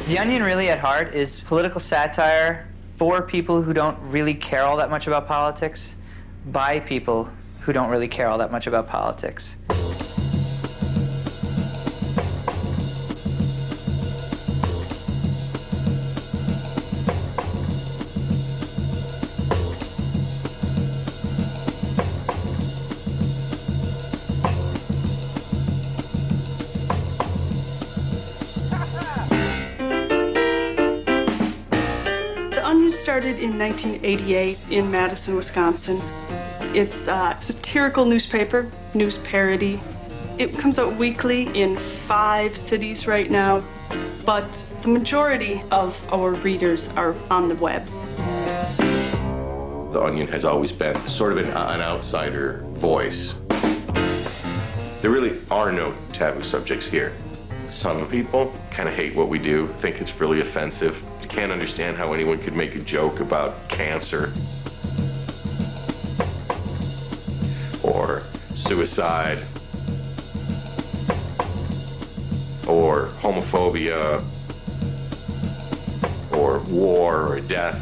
The Onion really at heart is political satire for people who don't really care all that much about politics, by people who don't really care all that much about politics. Started in 1988 in Madison, Wisconsin. It's a satirical newspaper, news parody. It comes out weekly in 5 cities right now, but the majority of our readers are on the web. The Onion has always been sort of an outsider voice. There really are no taboo subjects here. Some people kind of hate what we do, think it's really offensive. Can't understand how anyone could make a joke about cancer or suicide or homophobia or war or death.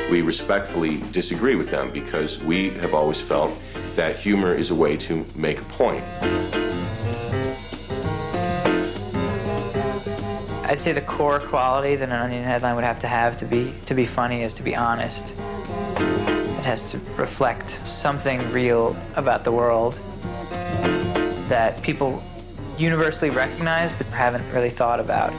We respectfully disagree with them because we have always felt that humor is a way to make a point. I'd say the core quality that an Onion headline would have to be funny is to be honest. It has to reflect something real about the world that people universally recognize but haven't really thought about.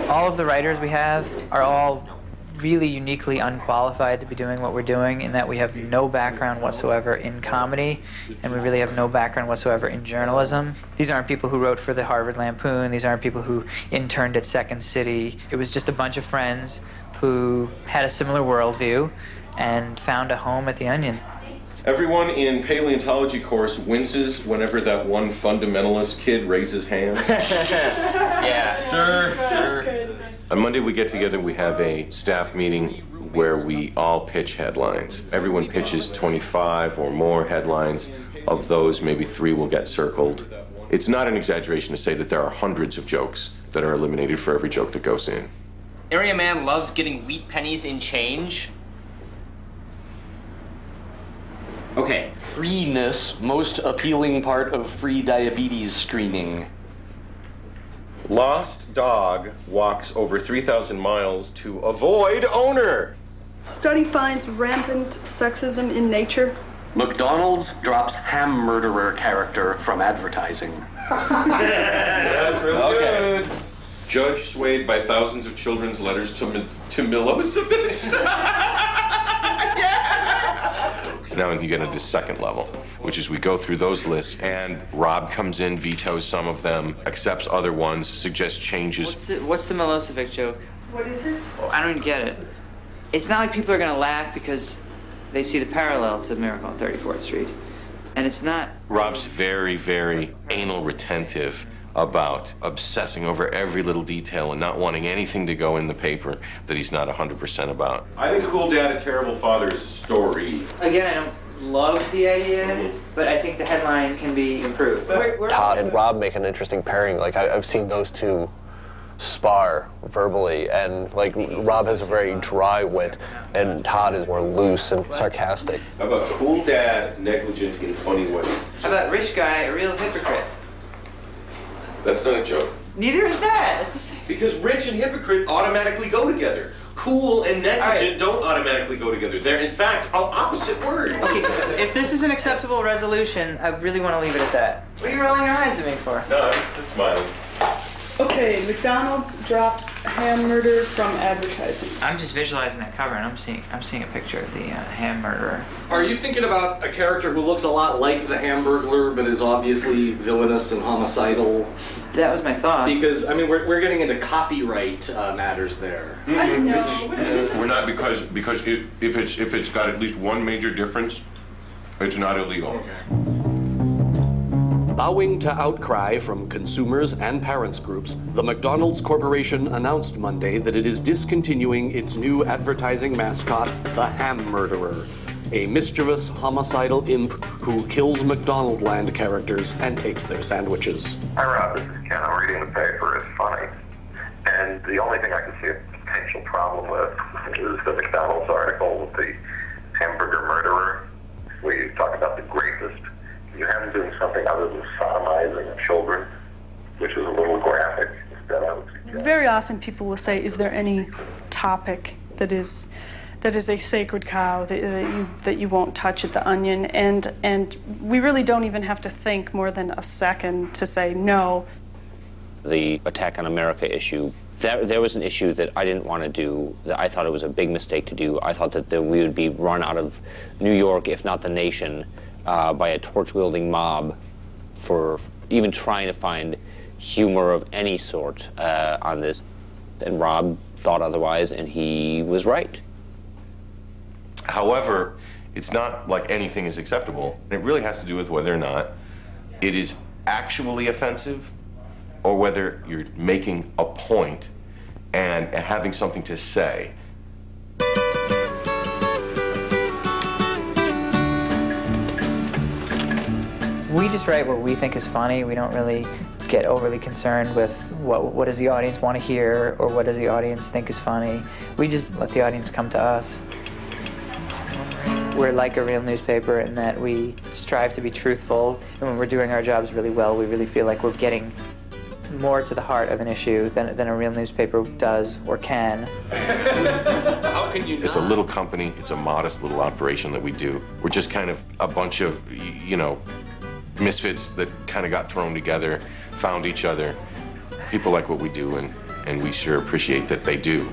All of the writers we have are all really uniquely unqualified to be doing what we're doing, in that we have no background whatsoever in comedy, and we really have no background whatsoever in journalism. These aren't people who wrote for the Harvard Lampoon. These aren't people who interned at Second City. It was just a bunch of friends who had a similar worldview and found a home at the Onion. Everyone in paleontology course winces whenever that one fundamentalist kid raises hand. Yeah. Sure. On Monday we get together, we have a staff meeting where we all pitch headlines. Everyone pitches 25 or more headlines. Of those, maybe 3 will get circled. It's not an exaggeration to say that there are hundreds of jokes that are eliminated for every joke that goes in. Area man loves getting wheat pennies in change. Okay. Freeness, most appealing part of free diabetes screening. Lost dog walks over 3,000 miles to avoid owner. Study finds rampant sexism in nature. McDonald's drops ham murderer character from advertising. That's really good. Judge swayed by thousands of children's letters to Milosevic. Now you get into the second level, which is we go through those lists, and Rob comes in, vetoes some of them, accepts other ones, suggests changes. What's the Milosevic joke? What is it? Oh, I don't even get it. It's not like people are going to laugh because they see the parallel to Miracle on 34th Street. And it's not... Rob's very, very anal retentive about obsessing over every little detail and not wanting anything to go in the paper that he's not 100% about. I think Cool Dad, A Terrible Father is a story. Again, I don't love the idea, but I think the headline can be improved. Todd and Rob make an interesting pairing. Like, I've seen those two spar verbally, and like Rob has a very dry wit, and Todd is more loose and sarcastic. How about Cool Dad, negligent in funny way? How about Rich Guy, a real hypocrite? That's not a joke. Neither is that. It's the same. Because rich and hypocrite automatically go together. Cool and negligent don't automatically go together. They're, in fact, opposite words. Okay, if this is an acceptable resolution, I really want to leave it at that. What are you rolling your eyes at me for? No, I'm just smiling. Okay, McDonald's drops ham murder from advertising. I'm just visualizing that cover, and I'm seeing a picture of the ham murderer. Are you thinking about a character who looks a lot like the Hamburglar, but is obviously villainous and homicidal? That was my thought. Because, I mean, we're getting into copyright matters there. I know. We're not, because if it's got at least one major difference, it's not illegal. Okay. Bowing to outcry from consumers and parents groups, the McDonald's Corporation announced Monday that it is discontinuing its new advertising mascot, the Ham Murderer. a mischievous, homicidal imp who kills McDonaldland characters and takes their sandwiches. Hi, Rob. This is Ken. I'm reading the paper. It's funny. And the only thing I can see a potential problem with is the McDonald's article with the hamburger murderer, where you talk about the greatest. You have him doing something other than sodomizing of children, which is a little graphic. Instead, I would suggest. Very often people will say, is there any topic that is a sacred cow that you won't touch at the Onion? And we really don't even have to think more than a second to say no. The Attack on America issue, there was an issue that I didn't want to do, that I thought it was a big mistake to do. I thought that we would be run out of New York, if not the nation, by a torch-wielding mob for even trying to find humor of any sort on this. And Rob thought otherwise, and he was right. However, it's not like anything is acceptable. It really has to do with whether or not it is actually offensive or whether you're making a point and having something to say. We just write what we think is funny. We don't really get overly concerned with what does the audience want to hear or what does the audience think is funny. We just let the audience come to us. We're like a real newspaper in that we strive to be truthful, and when we're doing our jobs really well, we really feel like we're getting more to the heart of an issue than a real newspaper does or can. How can you not? It's a little company, it's a modest little operation that we do. We're just kind of a bunch of, you know, misfits that kind of got thrown together, found each other. People like what we do, and we sure appreciate that they do.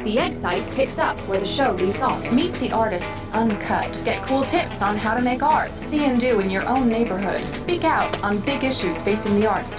The Ed site picks up where the show leaves off. Meet the artists uncut. Get cool tips on how to make art. See and do in your own neighborhood. Speak out on big issues facing the arts.